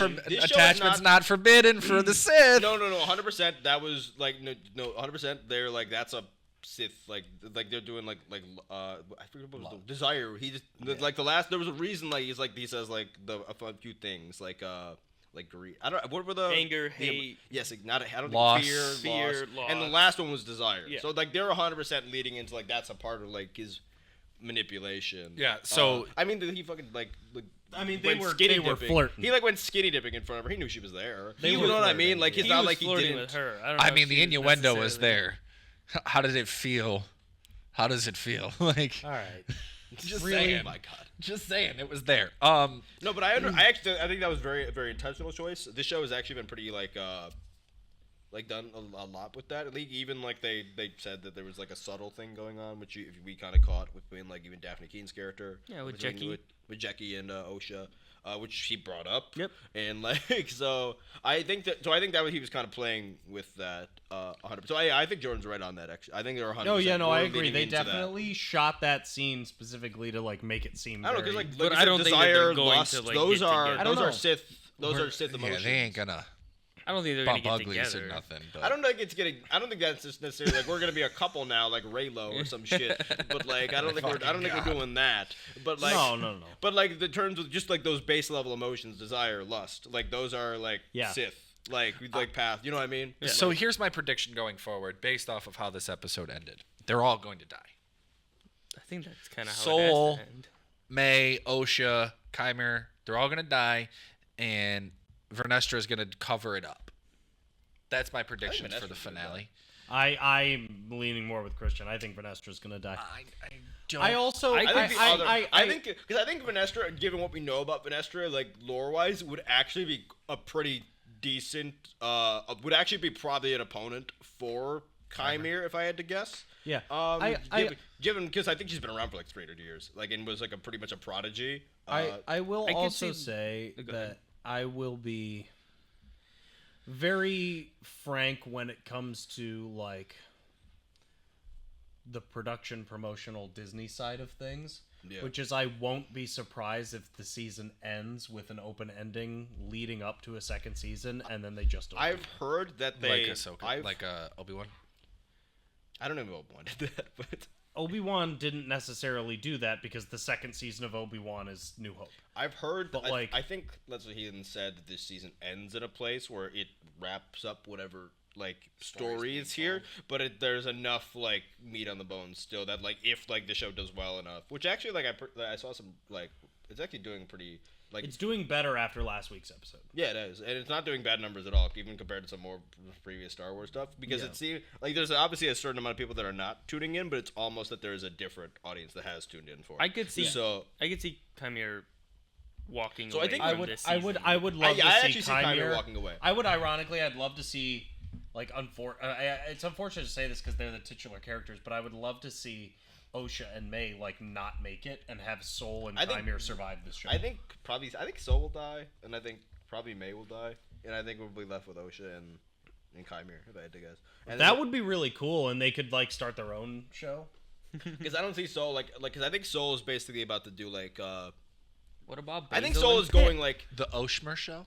not forbidden for the Sith. No, 100%. That was like no, 100%. They're like that's a Sith like they're doing like I forget what was the desire. He just like the last there was a reason like he says like a few things like greed. I don't what were the anger, hate. Yes, not I don't loss. think fear, loss. And the last one was desire. Yeah. So like they're 100% leading into like that's a part of like his manipulation. Yeah. So I mean, did he fucking like I mean, they were flirting. He like went skinny dipping in front of her. He knew she was there. You know what I mean? Like it's not like he flirting didn't. with her. I don't know I if mean, she the was innuendo was necessarily- there. How did it feel? How does it feel? Like, all right. just Really? saying. Oh my God. Just saying, it was there. No, but I think that was very intentional choice. This show has actually been pretty like done a lot with that. Even like they said that there was like a subtle thing going on, which we kind of caught between like even Daphne Keen's character. Yeah, with between- Jackie. With Jackie and Osha. Which he brought up. Yep. And like so, I think that he was kind of playing with that 100%. So I think Jordan's right on that. Actually, I think they're 100%. No, yeah, no, I more agree. leaning They into that. definitely shot that scene specifically to like make it seem. I don't know very... because But like I don't think that desire, they're going lust, to, like, those get are together. I don't those are know. Sith. Those are Sith emotions. Yeah, they ain't gonna I don't think they're gonna bump get uglies together. or nothing. But I don't think that's just necessarily like we're gonna be a couple now, like Raylo or some shit. But like I don't think we're doing that. But like no. But like the terms of just like those base level emotions, desire, lust, like those are like Sith, like path. You know what I mean? Yeah. So here's my prediction going forward, based off of how this episode ended. They're all going to die. I think that's kind of how Soul, it has to end. Mae, Osha, Qimir, they're all going to die. And Vernestra is going to cover it up. That's my prediction for the finale. I'm leaning more with Christian. I think Vernestra's gonna die. I think Vernestra, given what we know about Vernestra, like lore-wise, would actually be a pretty decent. Would actually be probably an opponent for Qimir, if I had to guess. Yeah. Given because I think she's been around for like 300 years, like, and was like pretty much a prodigy. I will also say that I will be very frank when it comes to like the production promotional Disney side of things, which is I won't be surprised if the season ends with an open ending leading up to a second season, and then they just. I've heard that they like Obi-Wan. I don't know if Obi-Wan did that, but Obi-Wan didn't necessarily do that because the second season of Obi-Wan is New Hope. I've heard, but I think that's what he even said, that this season ends in a place where it wraps up whatever like story is here, but there's enough like meat on the bones still that like if like the show does well enough, which actually like I saw some like it's actually doing pretty. Like, it's doing better after last week's episode. Yeah, it is, and it's not doing bad numbers at all, even compared to some more previous Star Wars stuff. Because it seems like there's obviously a certain amount of people that are not tuning in, but it's almost that there is a different audience that has tuned in for it. I could see Qimir walking so away. I think from this season. I would love to see Qimir walking away. I'd love to see like it's unfortunate to say this because they're the titular characters, but I would love to see Osha and Mae like not make it and have Soul and Qimir survive this show. I think Soul will die, and I think probably Mae will die, and I think we'll be left with Osha and Qimir, if I had to guess. And that would be really cool, and they could like start their own show. Because I don't see Soul because I think Soul is basically about to do like. What about? I think Soul is going like the Oshmer show.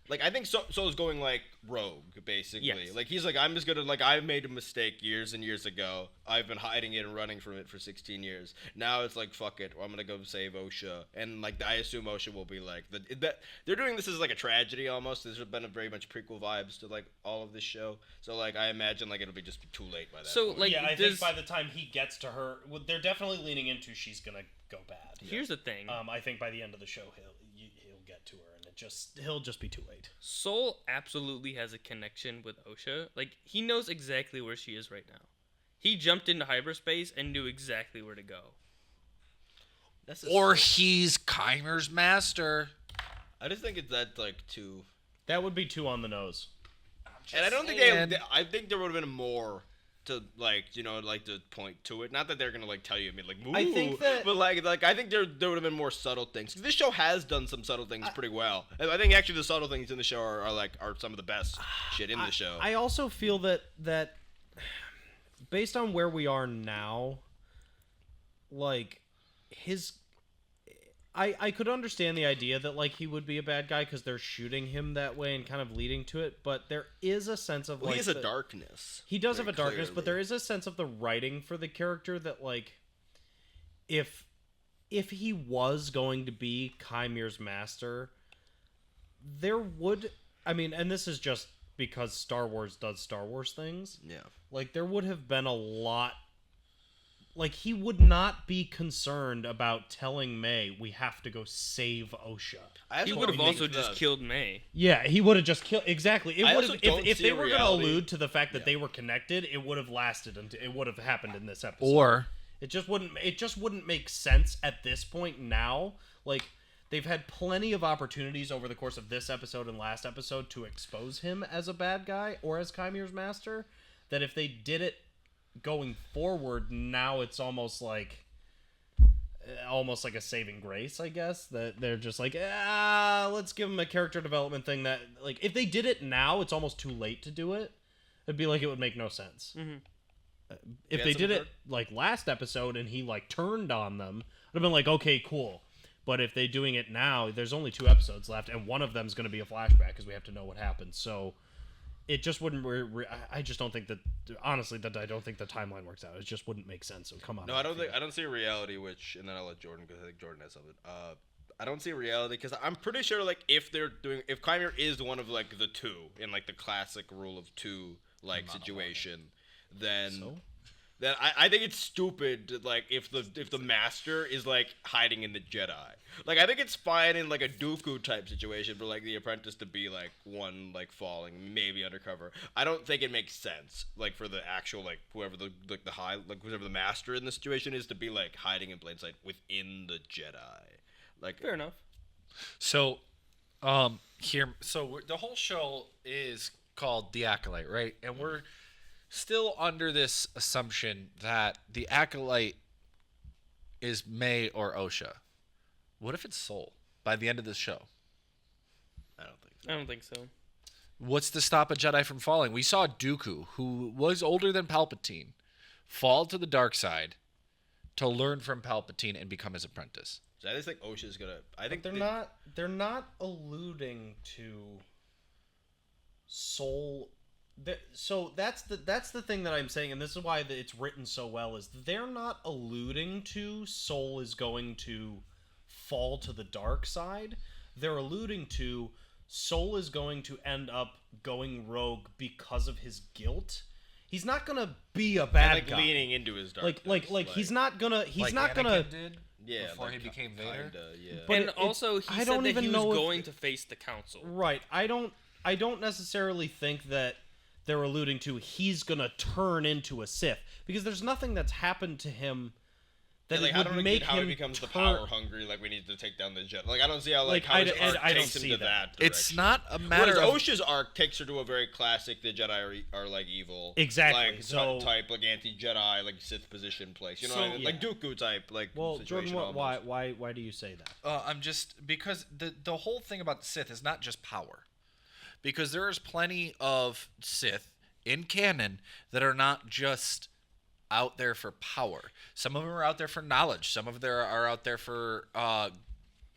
Like I think Soul is going like rogue, basically. Yes. Like he's like, I'm just gonna I made a mistake years and years ago. I've been hiding it and running from it for 16 years. Now it's like fuck it, I'm gonna go save Osha. And like I assume Osha will be like that. They're doing this as like a tragedy almost. There's been a very much prequel vibes to like all of this show. So like I imagine like it'll be just too late by that. So point. like I think by the time he gets to her, they're definitely leaning into she's gonna go bad. Here's the thing. I think by the end of the show he'll get to her. He'll just be too late. Soul absolutely has a connection with Osha. Like he knows exactly where she is right now. He jumped into hyperspace and knew exactly where to go. Or he's Kymer's master. I just think it's that like too. That would be too on the nose. And I don't think I think there would have been more to like to point to it. Not that they're gonna like tell you like moo, I think that, but like I think there would have been more subtle things. This show has done some subtle things pretty well. And I think actually the subtle things in the show are some of the best shit in the show. I also feel that based on where we are now, like I could understand the idea that like he would be a bad guy because they're shooting him that way and kind of leading to it, but there is a sense of he has a darkness. He does have a darkness, but there is a sense of the writing for the character that like if he was going to be Kymir's master, there would and this is just because Star Wars does Star Wars things. Yeah. Like there would have been a lot. Like, he would not be concerned about telling Mae, we have to go save Osha. He would have also just killed Mae. Yeah, he would have just killed. Exactly. It would have, if they were going to allude to the fact that they were connected, it would have lasted until it would have happened in this episode. Or it just wouldn't make sense at this point now. Like, they've had plenty of opportunities over the course of this episode and last episode to expose him as a bad guy or as Kymir's master, that if they did it going forward, now it's almost like a saving grace, I guess, that they're just like, let's give him a character development thing that, like, if they did it now, it's almost too late to do it. It'd be like it would make no sense. Mm-hmm. If they did it like last episode and he like turned on them, I'd have been like, okay, cool. But if they're doing it now, there's only 2 episodes left, and one of them's going to be a flashback because we have to know what happened. So it just wouldn't. I just don't think that. Honestly, I don't think the timeline works out. It just wouldn't make sense. So come on. No, I don't see a reality. And then I'll let Jordan, because I think Jordan has something. I don't see a reality because I'm pretty sure like if Qimir is one of like the 2 in like the classic rule of 2 like situation, then that I think it's stupid, like, if the master is, like, hiding in the Jedi. Like, I think it's fine in, like, a Dooku type situation for, like, the apprentice to be, like, one, like, falling, maybe undercover. I don't think it makes sense, like, for the actual, like, whoever whoever the master in the situation is to be, like, hiding in plain sight within the Jedi. Like, fair enough. So, the whole show is called The Acolyte, right? And we're still under this assumption that the Acolyte is Mae or Osha. What if it's Soul by the end of this show? I don't think so. I don't think so. What's to stop a Jedi from falling? We saw Dooku, who was older than Palpatine, fall to the dark side to learn from Palpatine and become his apprentice. So I just think Osha's gonna. I think they're not alluding to Soul. So that's the thing that I'm saying, and this is why it's written so well. Is they're not alluding to Soul is going to fall to the dark side. They're alluding to Soul is going to end up going rogue because of his guilt. He's not gonna be a bad guy. Leaning into his darkness. Like he's not gonna. He's not Anakin gonna. Did before he became Vader. Kinda, yeah. But and also, he said that he was going to face the council. Right. I don't necessarily think that they're alluding to he's gonna turn into a Sith, because there's nothing that's happened to him that would make how him he becomes the power hungry. Like, we need to take down the Jedi. Like, I don't see how his arc takes him to that direction. It's not a matter Whereas of Osha's arc takes her to a very classic. The Jedi are like evil, exactly. Like so type, like anti-Jedi, like Sith position place. You know what I mean? Yeah. Like Dooku type. Like, well, situation Jordan, why do you say that? I'm just because the whole thing about the Sith is not just power, because there is plenty of Sith in canon that are not just out there for power. Some of them are out there for knowledge. Some of them are out there for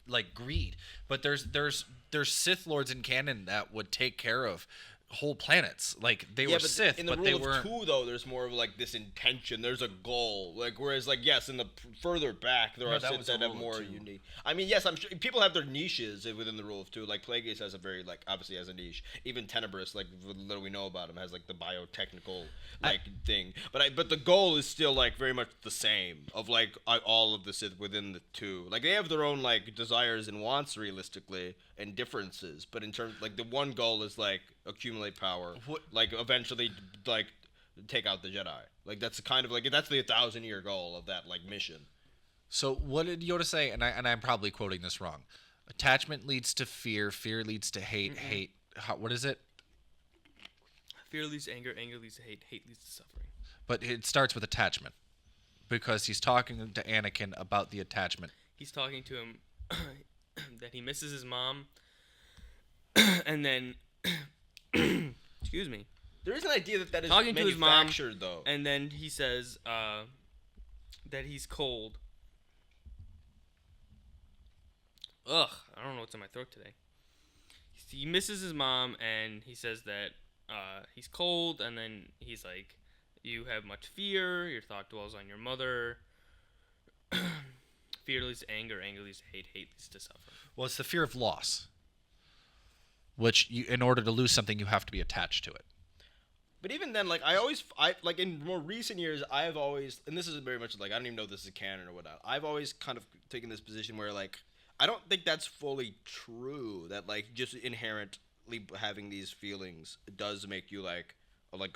like greed. But there's Sith lords in canon that would take care of whole planets. Like, they were Sith, in the but rule they of weren't. Two, though, there's more of like this intention. There's a goal. Like, whereas, like, yes, in the further back, there are Sith that have more unique. I mean, yes, I'm sure people have their niches within the rule of two. Like, Plagueis has a very, like, obviously has a niche. Even Tenebrous, like, the little we know about him, has like the biotechnical thing. But the goal is still like very much the same of like all of the Sith within the two. Like, they have their own like desires and wants realistically and differences. But in terms, like, the one goal is like accumulate power, like eventually like take out the Jedi. Like, that's kind of like that's the 1,000-year goal of that like mission. So what did Yoda say? And I'm probably quoting this wrong. Attachment leads to fear. Fear leads to hate. Mm-hmm. Hate. What is it? Fear leads to anger. Anger leads to hate. Hate leads to suffering. But it starts with attachment, because he's talking to Anakin about the attachment. He's talking to him that he misses his mom, and then. Excuse me. There is an idea that is talking to his mom, though. And then he says that he's cold. Ugh, I don't know what's in my throat today. He misses his mom, and he says that he's cold, and then he's like, you have much fear, your thought dwells on your mother. Fear leads to anger, anger leads to hate, hate leads to suffering. Well, it's the fear of loss, which in order to lose something, you have to be attached to it. But even then, like, I like in more recent years, I've always, and this is very much like, I don't even know if this is canon or whatnot, I've always kind of taken this position where, like, I don't think that's fully true, that, like, just inherently having these feelings does make you, like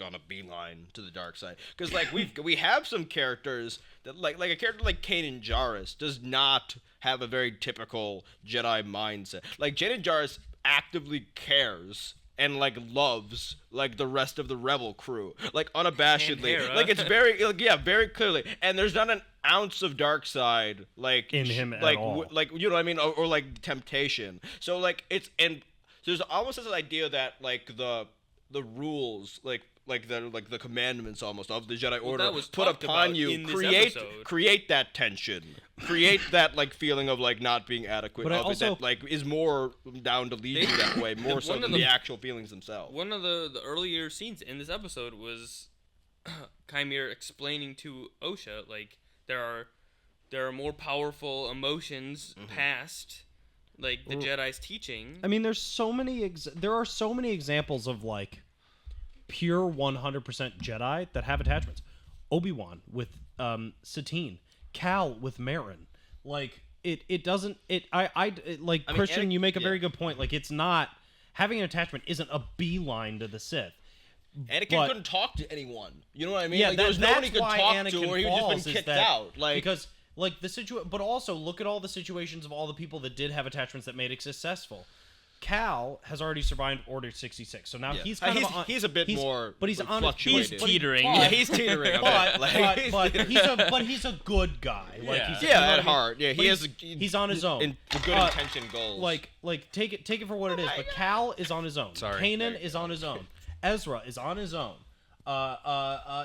on a beeline to the dark side. Because, like, we have some characters that, like a character like Kanan Jarrus does not have a very typical Jedi mindset. Like, Kanan Jarrus actively cares and, like, loves, like, the rest of the rebel crew, like, unabashedly. Like, it's very, like, yeah, very clearly. And there's not an ounce of dark side, like, in him at like, all. Like, you know what I mean? Or like, temptation. So, like, it's, and there's almost this idea that, like, the rules, like the commandments almost of the Jedi Order put upon you, create that tension, create that, like, feeling of, like, not being adequate, but of it that, like, is more down to lead you that way, more so than the actual feelings themselves. One of the earlier scenes in this episode was Qimir explaining to Osha, like, there are more powerful emotions past, like, the Jedi's teaching. I mean, there are so many examples of, like, pure 100% Jedi that have attachments. Obi-Wan with Satine, Cal with Marin. Like it doesn't like I mean, Christian, you make a very good point. Like it's not having an attachment isn't a beeline to the Sith. Anakin couldn't talk to anyone. You know what I mean? Yeah, like, there was no one he could talk Anakin to, or he was just been kicked out. Like because like the but also look at all the situations of all the people that did have attachments that made it successful. Cal has already survived Order 66, so now he's kind of he's a bit more, but he's on He's teetering. He's teetering. But he's a good guy. Like, at heart. Yeah, he's on his own. Good intention goals. Like take it for what it is. But Cal is on his own. Kanan is on his own. Ezra is on his own.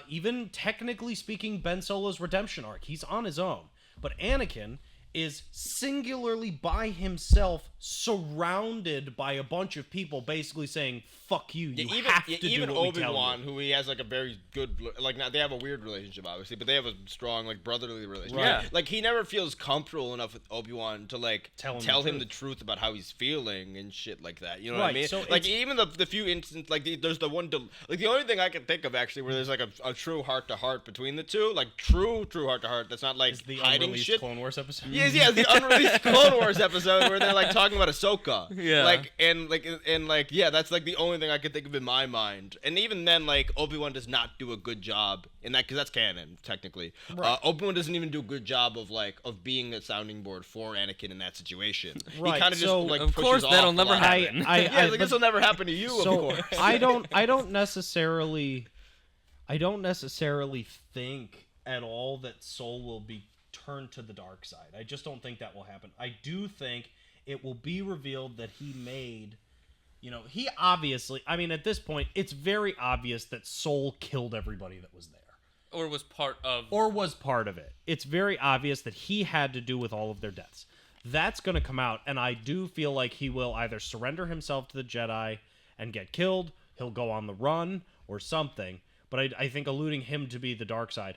Even technically speaking, Ben Solo's redemption arc, he's on his own. But Anakin is singularly by himself, surrounded by a bunch of people basically saying, fuck you, you have to do what we tell you. Obi-Wan, who he has like a very good, like, now they have a weird relationship obviously, but they have a strong like brotherly relationship. Right. Yeah. Like he never feels comfortable enough with Obi-Wan to like tell him the truth about how he's feeling and shit like that. You know what I mean? So like even the few instances, like there's the one, like the only thing I can think of actually where there's like a true heart to heart between the two, like true heart to heart. That's not like the hiding unreleased shit. Clone Wars episode. Yeah, the unreleased Clone Wars episode where they're like talking about Ahsoka. Yeah. Like yeah, that's like the only thing I could think of in my mind. And even then, like Obi-Wan does not do a good job in that, because that's canon technically. Right. Obi-Wan doesn't even do a good job of being a sounding board for Anakin in that situation. Right. He kind of So, just like of pushes course, off that'll a never lot. happen. Like this will never happen to you. So of course. I don't necessarily think at all that Soul will be turned to the dark side. I just don't think that will happen. I do think it will be revealed that he made, he obviously, I mean, at this point, it's very obvious that Soul killed everybody that was there. Or was part of it. It's very obvious that he had to do with all of their deaths. That's going to come out, and I do feel like he will either surrender himself to the Jedi and get killed, he'll go on the run, or something. But I think alluding him to be the dark side.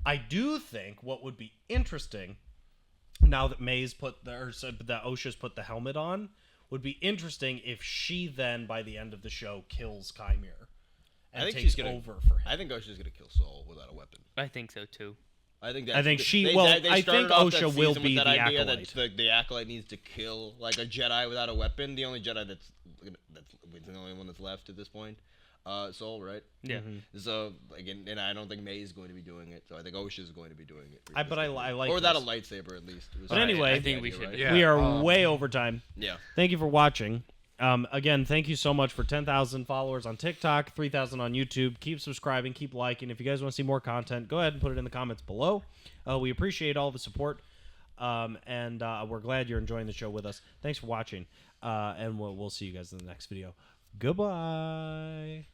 I do think what would be interesting, now that that Osha's put the helmet on, would be interesting if she then, by the end of the show, kills Qimir and takes over for him. I think Osha's gonna kill Soul without a weapon. I think so too. I think I think started off that Osha will season be with the that idea Acolyte. that the Acolyte needs to kill like a Jedi without a weapon. The only Jedi that's the only one that's left at this point. Soul, right? Yeah. Mm-hmm. So again, and I don't think Mae is going to be doing it. So I think Osha is going to be doing it. But I like or without this. a lightsaber at least. But anyway, I think we should. Right? Yeah. We are way over time. Yeah. Thank you for watching. Again, thank you so much for 10,000 followers on TikTok, 3,000 on YouTube. Keep subscribing, keep liking. If you guys want to see more content, go ahead and put it in the comments below. We appreciate all the support, and we're glad you're enjoying the show with us. Thanks for watching, and we'll see you guys in the next video. Goodbye.